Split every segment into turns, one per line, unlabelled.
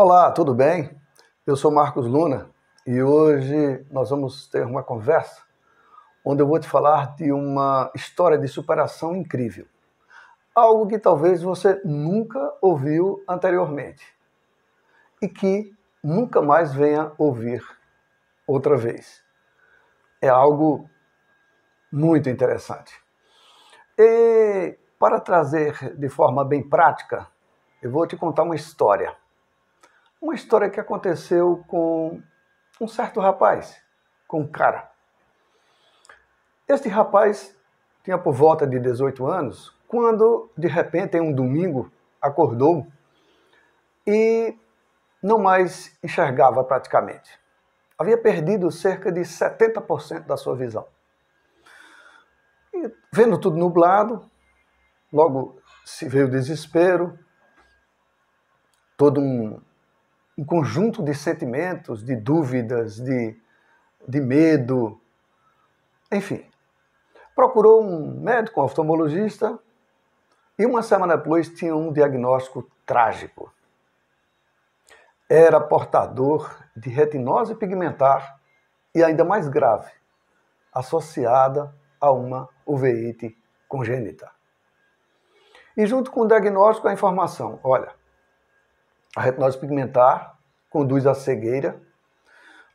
Olá, tudo bem? Eu sou Marcos Luna e hoje nós vamos ter uma conversa onde eu vou te falar de uma história de superação incrível. Algo que talvez você nunca ouviu anteriormente e que nunca mais venha ouvir outra vez. É algo muito interessante. E para trazer de forma bem prática, eu vou te contar uma história. Uma história que aconteceu com um certo rapaz, com um cara. Este rapaz tinha por volta de 18 anos, quando, de repente, em um domingo, acordou e não mais enxergava praticamente. Havia perdido cerca de 70% da sua visão. E, vendo tudo nublado, logo se veio o desespero, todo um conjunto de sentimentos, de dúvidas, de medo, enfim. Procurou um médico, um oftalmologista, e uma semana depois tinha um diagnóstico trágico. Era portador de retinose pigmentar e ainda mais grave, associada a uma uveíte congênita. E junto com o diagnóstico a informação, olha, a retinose pigmentar conduz à cegueira.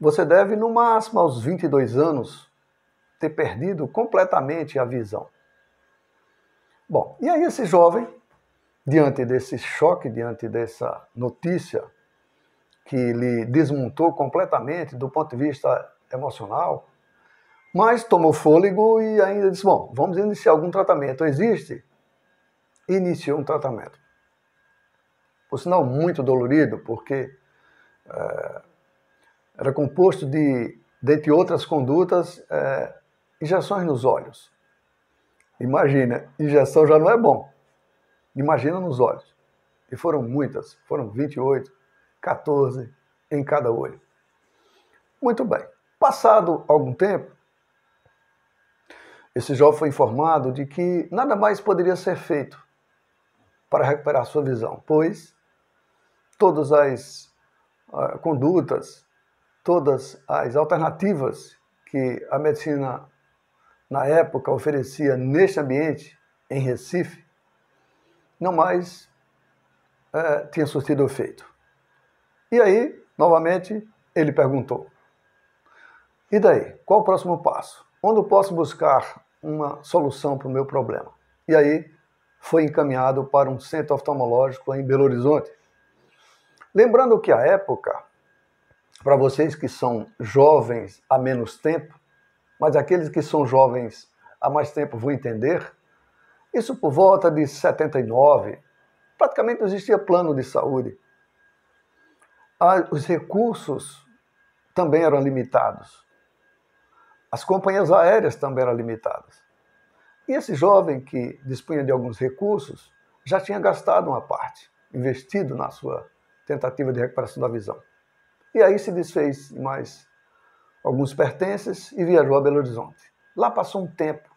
Você deve, no máximo aos 22 anos, ter perdido completamente a visão. Bom, e aí esse jovem, diante desse choque, diante dessa notícia que lhe desmontou completamente do ponto de vista emocional, mas tomou fôlego e ainda disse, bom, vamos iniciar algum tratamento. Existe? Iniciou um tratamento. Por sinal, muito dolorido, porque era composto de, dentre outras condutas, injeções nos olhos. Imagina, injeção já não é bom. Imagina nos olhos. E foram muitas, foram 28, 14 em cada olho. Muito bem. Passado algum tempo, esse jovem foi informado de que nada mais poderia ser feito para recuperar sua visão, pois todas as condutas, todas as alternativas que a medicina na época oferecia neste ambiente, em Recife, não mais tinha surtido efeito. E aí, novamente, ele perguntou, e daí? Qual o próximo passo? Onde eu posso buscar uma solução para o meu problema? E aí, foi encaminhado para um centro oftalmológico em Belo Horizonte. Lembrando que a época, para vocês que são jovens há menos tempo, mas aqueles que são jovens há mais tempo vão entender, isso por volta de 79, praticamente não existia plano de saúde. Os recursos também eram limitados. As companhias aéreas também eram limitadas. E esse jovem que dispunha de alguns recursos já tinha gastado uma parte, investido na sua tentativa de recuperação da visão. E aí se desfez mais alguns pertences e viajou a Belo Horizonte. Lá passou um tempo,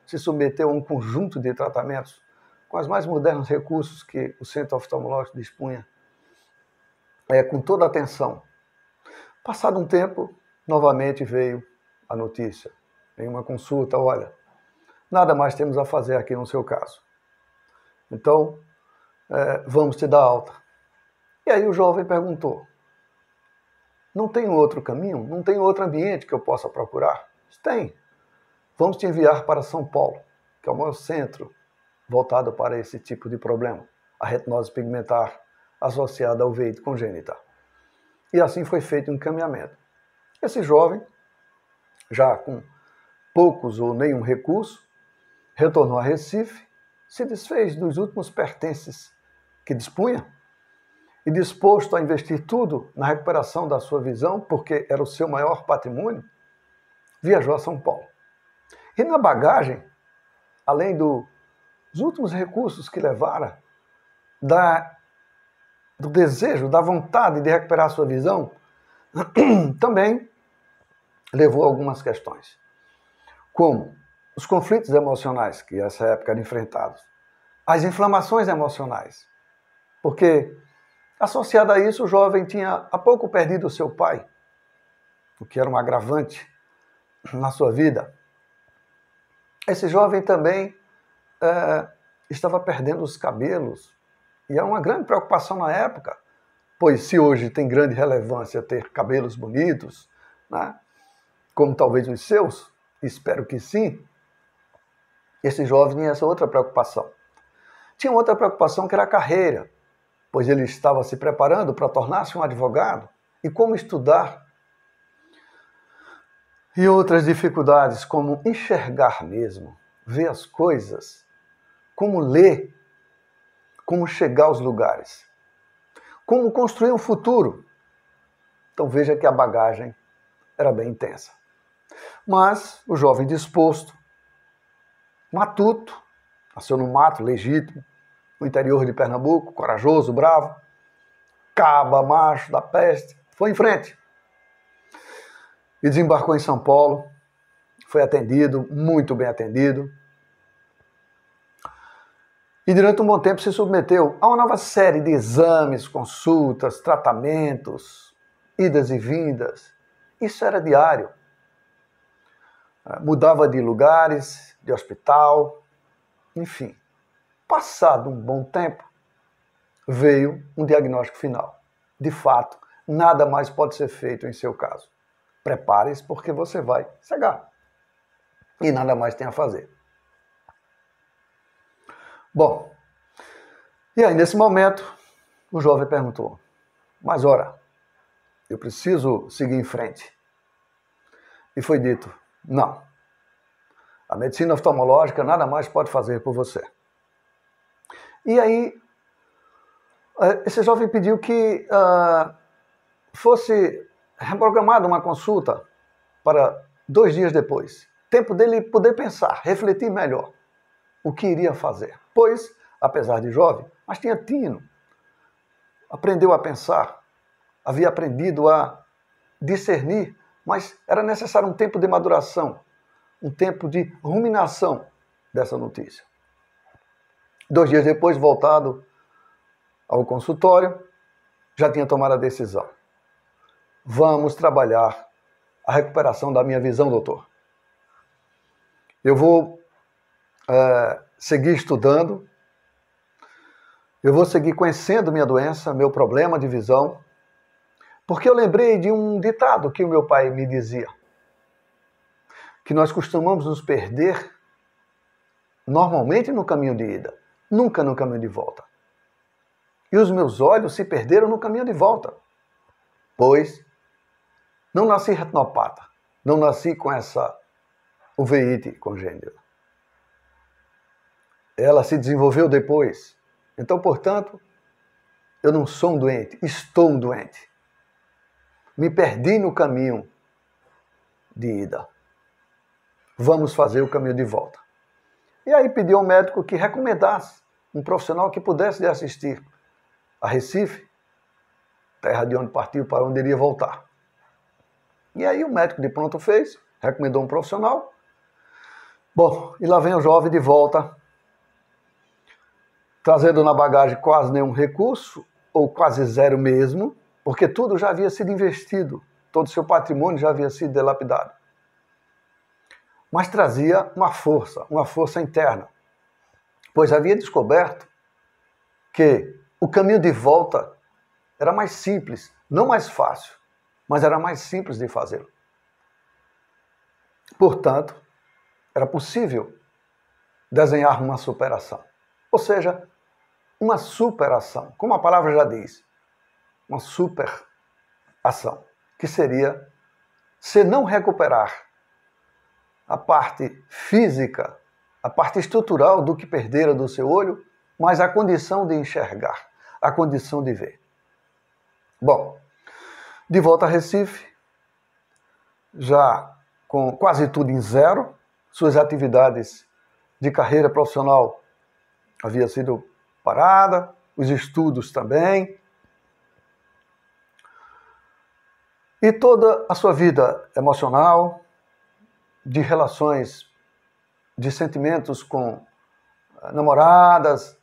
se submeteu a um conjunto de tratamentos com os mais modernos recursos que o centro oftalmológico dispunha, com toda a atenção. Passado um tempo, novamente veio a notícia, em uma consulta, olha, nada mais temos a fazer aqui no seu caso. Então, vamos te dar alta. E aí o jovem perguntou, não tem outro caminho? Não tem outro ambiente que eu possa procurar? Tem. Vamos te enviar para São Paulo, que é o maior centro voltado para esse tipo de problema, a retinose pigmentar associada ao uveíte congênita. E assim foi feito um encaminhamento. Esse jovem, já com poucos ou nenhum recurso, retornou a Recife, se desfez dos últimos pertences que dispunha e, disposto a investir tudo na recuperação da sua visão, porque era o seu maior patrimônio, viajou a São Paulo. E na bagagem, além dos últimos recursos que levara, do desejo, da vontade de recuperar a sua visão, também levou algumas questões, como os conflitos emocionais que nessa época eram enfrentados, as inflamações emocionais, porque Associado a isso, o jovem tinha há pouco perdido o seu pai, o que era um agravante na sua vida. Esse jovem também estava perdendo os cabelos, e era uma grande preocupação na época, pois se hoje tem grande relevância ter cabelos bonitos, né, como talvez os seus, espero que sim, esse jovem tinha essa outra preocupação. Tinha outra preocupação que era a carreira, pois ele estava se preparando para tornar-se um advogado, e como estudar. E outras dificuldades, como enxergar mesmo, ver as coisas, como ler, como chegar aos lugares, como construir um futuro. Então veja que a bagagem era bem intensa. Mas o jovem disposto, matuto, nasceu no mato, legítimo, no interior de Pernambuco, corajoso, bravo, caba, macho da peste, foi em frente. E desembarcou em São Paulo, foi atendido, muito bem atendido. E durante um bom tempo se submeteu a uma nova série de exames, consultas, tratamentos, idas e vindas. Isso era diário. Mudava de lugares, de hospital, enfim. Passado um bom tempo, veio um diagnóstico final. De fato, nada mais pode ser feito em seu caso. Prepare-se porque você vai cegar. E nada mais tem a fazer. Bom, e aí nesse momento, o jovem perguntou, mas ora, eu preciso seguir em frente. E foi dito, não, a medicina oftalmológica nada mais pode fazer por você. E aí, esse jovem pediu que fosse reprogramada uma consulta para 2 dias depois. Tempo dele poder pensar, refletir melhor o que iria fazer. Pois, apesar de jovem, mas tinha tino. Aprendeu a pensar, havia aprendido a discernir, mas era necessário um tempo de maduração, um tempo de ruminação dessa notícia. 2 dias depois, voltado ao consultório, já tinha tomado a decisão. Vamos trabalhar a recuperação da minha visão, doutor. Eu vou seguir estudando, eu vou seguir conhecendo minha doença, meu problema de visão, porque eu lembrei de um ditado que o meu pai me dizia, que nós costumamos nos perder normalmente no caminho de ida, nunca no caminho de volta. E os meus olhos se perderam no caminho de volta, pois não nasci retinopata, não nasci com essa uveíte congênita. Ela se desenvolveu depois. Então, portanto, eu não sou um doente, estou um doente. Me perdi no caminho de ida. Vamos fazer o caminho de volta. E aí pediu ao médico que recomendasse um profissional que pudesse lhe assistir a Recife, terra de onde partiu, para onde iria voltar. E aí o médico de pronto fez, recomendou um profissional. Bom, e lá vem o jovem de volta, trazendo na bagagem quase nenhum recurso, ou quase zero mesmo, porque tudo já havia sido investido, todo o seu patrimônio já havia sido dilapidado. Mas trazia uma força interna, pois havia descoberto que o caminho de volta era mais simples, não mais fácil, mas era mais simples de fazê-lo. Portanto, era possível desenhar uma superação. Ou seja, uma superação, como a palavra já diz, uma superação, que seria, se não recuperar a parte física, a parte estrutural do que perdera do seu olho, mas a condição de enxergar, a condição de ver. Bom, de volta a Recife, já com quase tudo em zero, suas atividades de carreira profissional havia sido parada, os estudos também. E toda a sua vida emocional, de relações, de sentimentos com namoradas,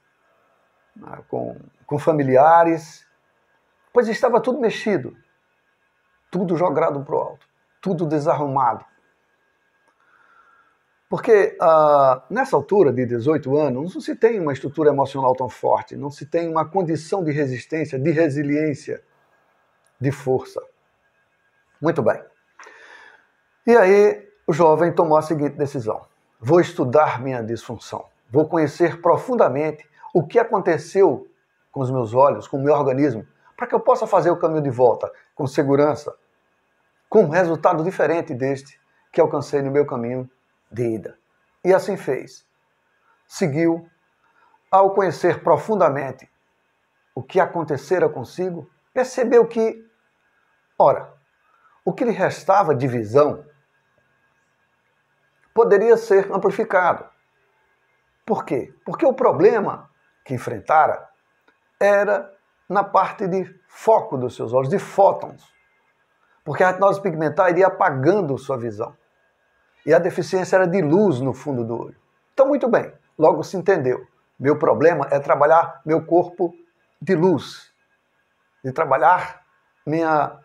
com familiares, pois estava tudo mexido, tudo jogado para o alto, tudo desarrumado. Porque nessa altura de 18 anos, não se tem uma estrutura emocional tão forte, não se tem uma condição de resistência, de resiliência, de força. Muito bem. E aí o jovem tomou a seguinte decisão: vou estudar minha disfunção, vou conhecer profundamente o que aconteceu com os meus olhos, com o meu organismo, para que eu possa fazer o caminho de volta com segurança, com um resultado diferente deste que alcancei no meu caminho de ida. E assim fez. Seguiu, ao conhecer profundamente o que acontecera consigo, percebeu que, ora, o que lhe restava de visão poderia ser amplificado. Por quê? Porque o problema que enfrentara era na parte de foco dos seus olhos, de fótons. Porque a retinose pigmentar iria apagando sua visão. E a deficiência era de luz no fundo do olho. Então, muito bem, logo se entendeu. Meu problema é trabalhar meu corpo de luz, de trabalhar minha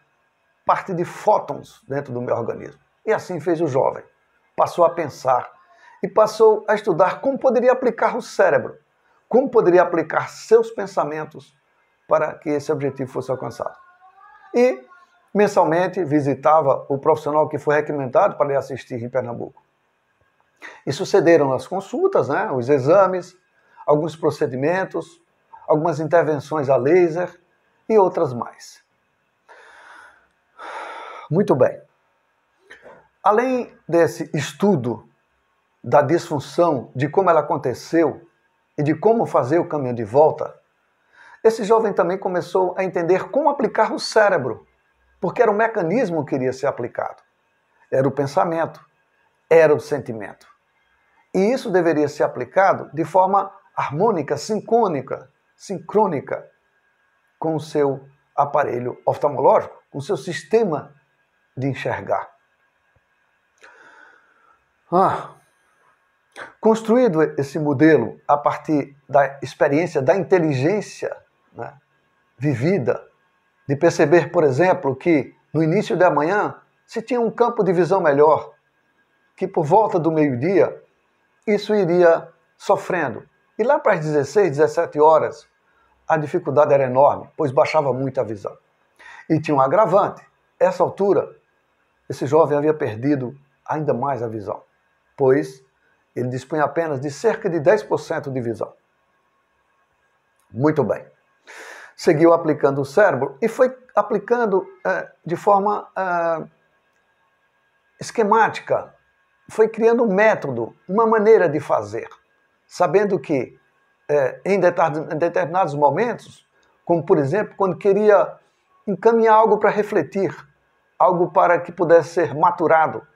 parte de fótons dentro do meu organismo. E assim fez o jovem. Passou a pensar e passou a estudar como poderia aplicar o cérebro, como poderia aplicar seus pensamentos para que esse objetivo fosse alcançado. E mensalmente visitava o profissional que foi recomendado para lhe assistir em Pernambuco. E sucederam as consultas, os exames, alguns procedimentos, algumas intervenções a laser e outras mais. Muito bem. Além desse estudo da disfunção, de como ela aconteceu e de como fazer o caminho de volta, esse jovem também começou a entender como aplicar o cérebro, porque era um mecanismo que iria ser aplicado. Era o pensamento, era o sentimento. E isso deveria ser aplicado de forma harmônica, sincrônica com o seu aparelho oftalmológico, com o seu sistema de enxergar. Construído esse modelo a partir da experiência, da inteligência vivida, de perceber, por exemplo, que no início da manhã se tinha um campo de visão melhor, que por volta do meio-dia isso iria sofrendo. E lá para as 16, 17 horas, a dificuldade era enorme, pois baixava muito a visão. E tinha um agravante. Essa altura, esse jovem havia perdido ainda mais a visão, pois ele dispunha apenas de cerca de 10% de visão. Muito bem. Seguiu aplicando o cérebro e foi aplicando de forma esquemática. Foi criando um método, uma maneira de fazer, sabendo que em determinados momentos, como por exemplo, quando queria encaminhar algo para refletir, algo para que pudesse ser maturado,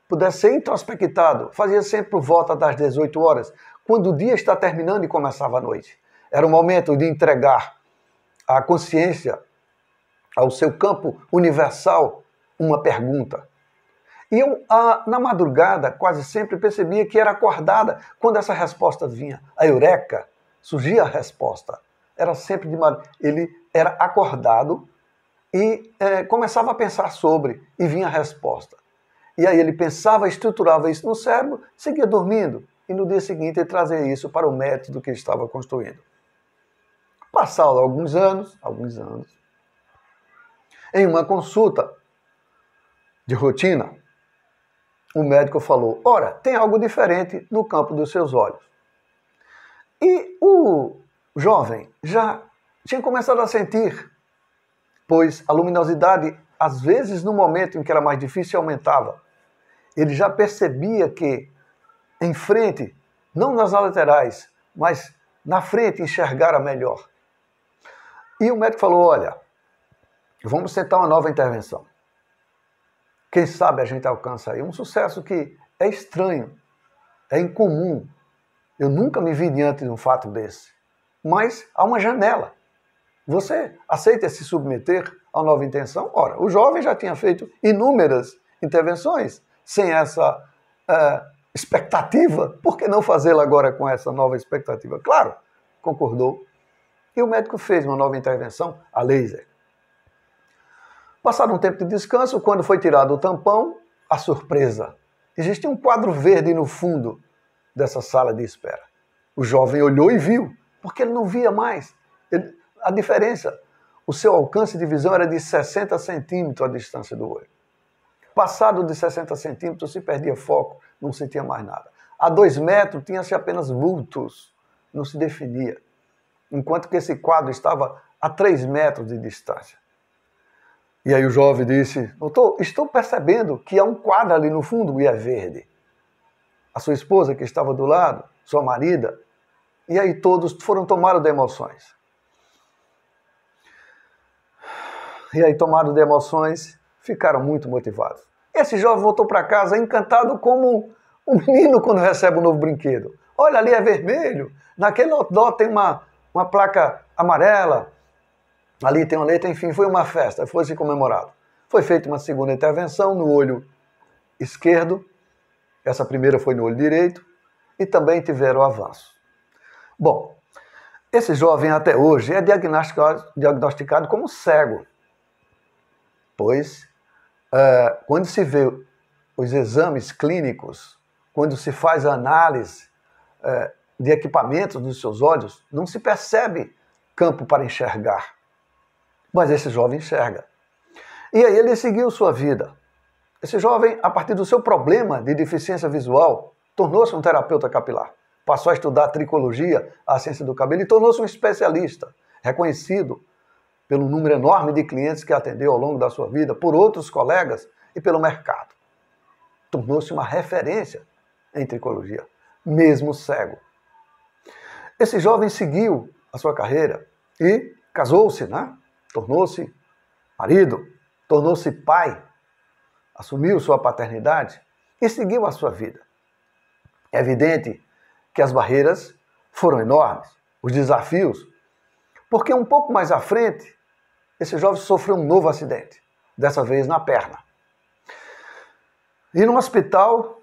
pudesse ser introspectado, fazia sempre por volta das 18 horas, quando o dia está terminando e começava a noite. Era o momento de entregar à consciência, ao seu campo universal, uma pergunta. E eu, na madrugada, quase sempre percebia que era acordada quando essa resposta vinha. A eureka, surgia a resposta. Era sempre de madrugada. Ele era acordado e começava a pensar sobre, e vinha a resposta. E aí ele pensava, estruturava isso no cérebro, seguia dormindo. E no dia seguinte ele trazia isso para o método que estava construindo. Passados alguns anos, em uma consulta de rotina, o médico falou: ora, tem algo diferente no campo dos seus olhos. E o jovem já tinha começado a sentir, pois a luminosidade, às vezes no momento em que era mais difícil, aumentava. Ele já percebia que em frente, não nas laterais, mas na frente enxergara melhor. E o médico falou: olha, vamos tentar uma nova intervenção. Quem sabe a gente alcança aí um sucesso que é estranho, é incomum. Eu nunca me vi diante de um fato desse. Mas há uma janela. Você aceita se submeter a uma nova intenção? Ora, o jovem já tinha feito inúmeras intervenções sem essa expectativa. Por que não fazê-la agora com essa nova expectativa? Claro, concordou. E o médico fez uma nova intervenção, a laser. Passado um tempo de descanso, quando foi tirado o tampão, a surpresa. Existia um quadro verde no fundo dessa sala de espera. O jovem olhou e viu, porque ele não via mais. A diferença, o seu alcance de visão era de 60 centímetros a distância do olho. Passado de 60 centímetros, se perdia foco, não sentia mais nada. A 2 metros, tinha-se apenas vultos, não se definia. Enquanto que esse quadro estava a 3 metros de distância. E aí o jovem disse, doutor, estou percebendo que há um quadro ali no fundo e é verde. A sua esposa que estava do lado, sua marida, e aí todos foram tomados de emoções. E aí, tomados de emoções, ficaram muito motivados. Esse jovem voltou para casa encantado como um menino quando recebe um novo brinquedo. Olha, ali é vermelho, naquele outdoor tem uma placa amarela, ali tem uma letra, enfim, foi uma festa, foi-se comemorado. Foi feita uma segunda intervenção no olho esquerdo, essa primeira foi no olho direito, e também tiveram avanço. Bom, esse jovem até hoje é diagnosticado como cego, pois quando se vê os exames clínicos, quando se faz a análise de equipamentos dos seus olhos, não se percebe campo para enxergar. Mas esse jovem enxerga. E aí ele seguiu sua vida. Esse jovem, a partir do seu problema de deficiência visual, tornou-se um terapeuta capilar. Passou a estudar tricologia, a ciência do cabelo, e tornou-se um especialista, reconhecido pelo número enorme de clientes que atendeu ao longo da sua vida, por outros colegas e pelo mercado. Tornou-se uma referência em tricologia, mesmo cego. Esse jovem seguiu a sua carreira e casou-se, né? Tornou-se marido, tornou-se pai, assumiu sua paternidade e seguiu a sua vida. É evidente que as barreiras foram enormes, os desafios, porque um pouco mais à frente, esse jovem sofreu um novo acidente, dessa vez na perna. E no hospital,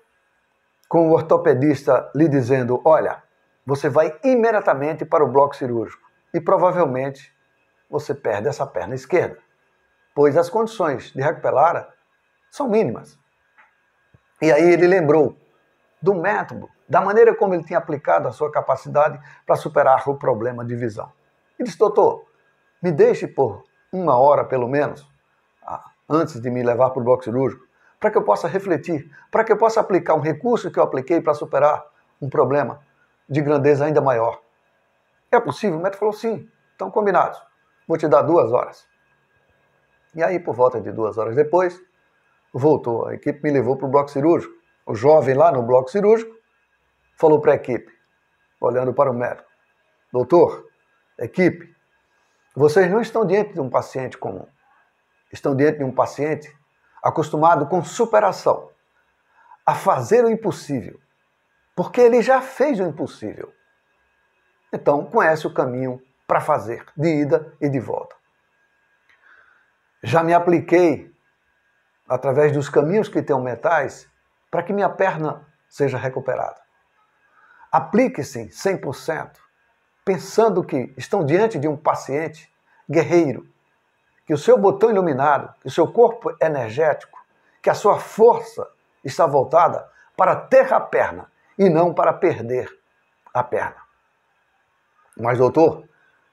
com o ortopedista lhe dizendo, olha, você vai imediatamente para o bloco cirúrgico e provavelmente você perde essa perna esquerda, pois as condições de recuperá-la são mínimas. E aí ele lembrou do método, da maneira como ele tinha aplicado a sua capacidade para superar o problema de visão. E disse, doutor, me deixe por 1 hora pelo menos, antes de me levar para o bloco cirúrgico, para que eu possa refletir, para que eu possa aplicar um recurso que eu apliquei para superar um problema de grandeza ainda maior. É possível? O médico falou, sim, estão combinados, vou te dar 2 horas. E aí, por volta de 2 horas depois, voltou, a equipe me levou para o bloco cirúrgico. O jovem lá no bloco cirúrgico falou para a equipe, olhando para o médico, doutor, equipe, vocês não estão diante de um paciente comum, estão diante de um paciente acostumado com superação, a fazer o impossível, porque ele já fez o impossível. Então, conhece o caminho para fazer, de ida e de volta. Já me apliquei, através dos caminhos que tenho metais, para que minha perna seja recuperada. Aplique-se 100%, pensando que estão diante de um paciente guerreiro, que o seu botão iluminado, que o seu corpo energético, que a sua força está voltada para ter a perna e não para perder a perna. Mas, doutor,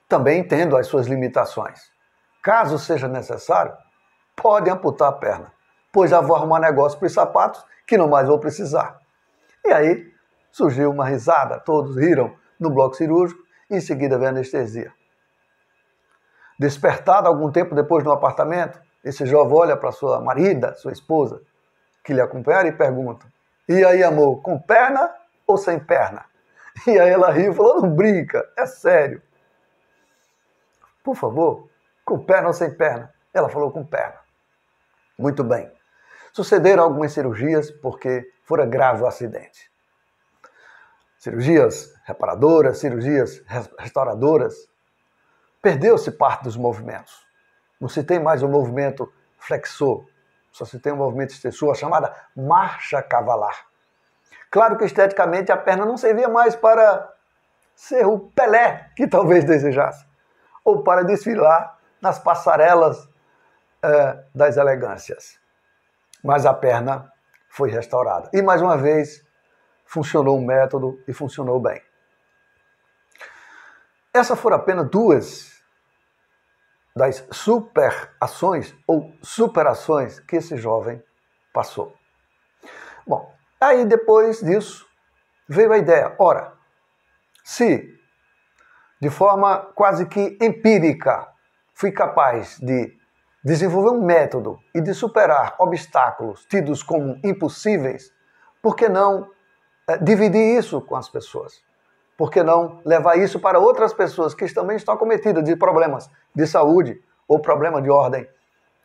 também entendo as suas limitações. Caso seja necessário, pode amputar a perna, pois já vou arrumar negócio para os sapatos que não mais vou precisar. E aí surgiu uma risada, todos riram no bloco cirúrgico e em seguida veio a anestesia. Despertado algum tempo depois no apartamento, esse jovem olha para sua marida, sua esposa, que lhe acompanharam e pergunta, e aí, amor, com perna ou sem perna? E aí ela riu e falou, não brinca, é sério. Por favor, com perna ou sem perna? Ela falou com perna. Muito bem. Sucederam algumas cirurgias porque fora grave o acidente. Cirurgias reparadoras, cirurgias restauradoras. Perdeu-se parte dos movimentos. Não se tem mais o movimento flexor, só se tem o movimento extensor, a chamada marcha cavalar. Claro que esteticamente a perna não servia mais para ser o Pelé que talvez desejasse, ou para desfilar nas passarelas das elegâncias. Mas a perna foi restaurada. E mais uma vez, funcionou o método e funcionou bem. Essas foram apenas duas das superações ou superações que esse jovem passou. Bom, aí depois disso veio a ideia, ora, se de forma quase que empírica fui capaz de desenvolver um método e de superar obstáculos tidos como impossíveis, por que não dividir isso com as pessoas? Por que não levar isso para outras pessoas que também estão acometidas de problemas de saúde, ou problema de ordem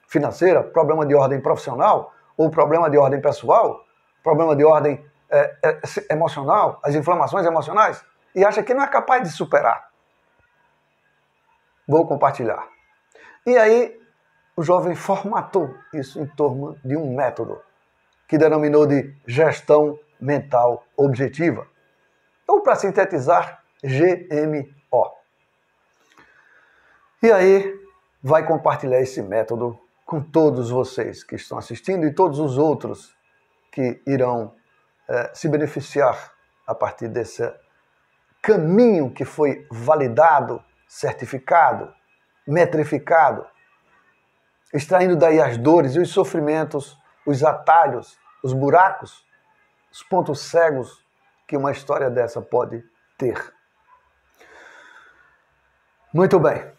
financeira, problema de ordem profissional, ou problema de ordem pessoal, problema de ordem emocional, as inflamações emocionais, e acha que não é capaz de superar? Vou compartilhar. E aí, o jovem formatou isso em torno de um método que denominou de gestão mental objetiva, ou para sintetizar, GMO. E aí, vai compartilhar esse método com todos vocês que estão assistindo e todos os outros que irão se beneficiar a partir desse caminho que foi validado, certificado, metrificado, extraindo daí as dores e os sofrimentos, os atalhos, os buracos, os pontos cegos que uma história dessa pode ter. Muito bem.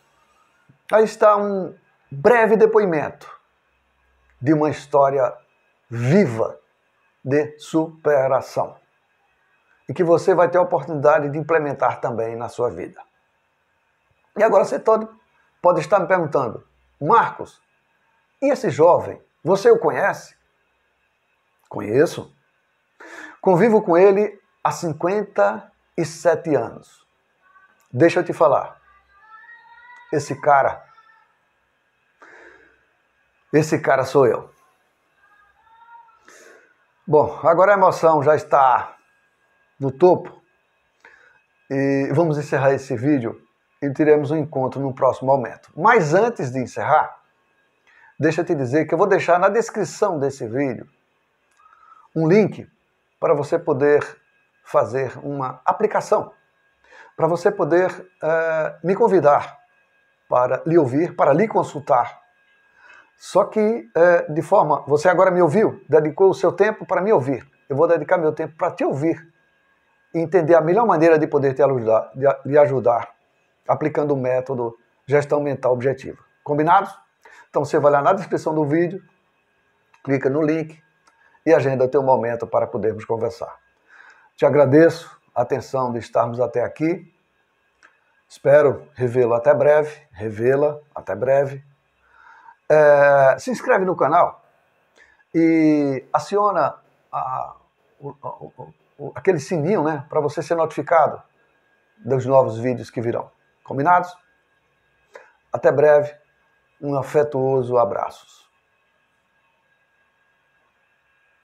Aí está um breve depoimento de uma história viva de superação e que você vai ter a oportunidade de implementar também na sua vida. E agora você pode estar me perguntando, Marcos, e esse jovem, você o conhece? Conheço. Convivo com ele há 57 anos. Deixa eu te falar. Esse cara sou eu. Bom, agora a emoção já está no topo e vamos encerrar esse vídeo e teremos um encontro no próximo momento. Mas antes de encerrar, deixa eu te dizer que eu vou deixar na descrição desse vídeo um link para você poder fazer uma aplicação, para você poder me convidar para lhe ouvir, para lhe consultar. Só que de forma, você agora me ouviu, dedicou o seu tempo para me ouvir. Eu vou dedicar meu tempo para te ouvir e entender a melhor maneira de poder te ajudar aplicando o método gestão mental objetiva. Combinados? Então você vai lá na descrição do vídeo, clica no link e agenda teu momento para podermos conversar. Te agradeço a atenção de estarmos até aqui. Espero revê-la até breve. Se inscreve no canal e aciona aquele sininho, né, para você ser notificado dos novos vídeos que virão. Combinados? Até breve. Um afetuoso abraço.